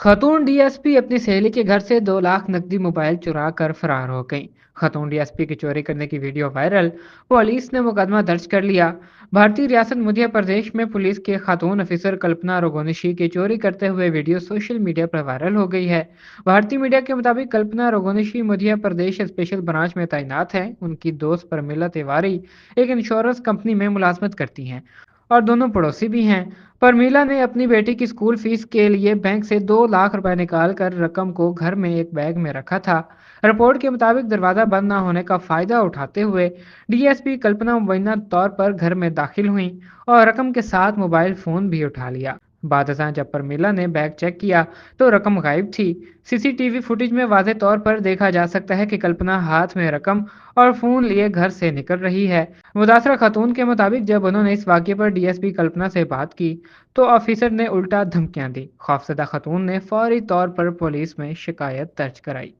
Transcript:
खतून DSP अपनी सहेली के घर से 2 लाख नकदी मोबाइल चुरा कर फरार हो गई। खतून डीएसपी की चोरी करने की वीडियो वायरल। पुलिस ने मुकदमा दर्ज कर लिया। भारतीय रियासत मध्य प्रदेश में पुलिस के खातून ऑफिसर कल्पना रोगोनिशी की चोरी करते हुए वीडियो सोशल मीडिया पर वायरल हो गई है। भारतीय मीडिया के मुताबिक कल्पना रोगोनिशी मध्य प्रदेश स्पेशल ब्रांच में तैनात है। उनकी दोस्त परमिला तिवारी एक इंश्योरेंस कंपनी में मुलाजमत करती हैं और दोनों पड़ोसी भी हैं। परमीला ने अपनी बेटी की स्कूल फीस के लिए बैंक से 2 लाख रुपए निकाल कर रकम को घर में एक बैग में रखा था। रिपोर्ट के मुताबिक दरवाजा बंद न होने का फायदा उठाते हुए डीएसपी कल्पना मुबैना तौर पर घर में दाखिल हुई और रकम के साथ मोबाइल फोन भी उठा लिया। बादशाह जब परमिला ने बैग चेक किया तो रकम गायब थी। सीसीटीवी फुटेज में वाज़ेह तौर पर देखा जा सकता है कि कल्पना हाथ में रकम और फोन लिए घर से निकल रही है। मुतासरा खातून के मुताबिक जब उन्होंने इस वाक़ये पर डीएसपी कल्पना से बात की तो ऑफिसर ने उल्टा धमकियां दी। खौफजदा खातून ने फौरी तौर पर पुलिस में शिकायत दर्ज कराई।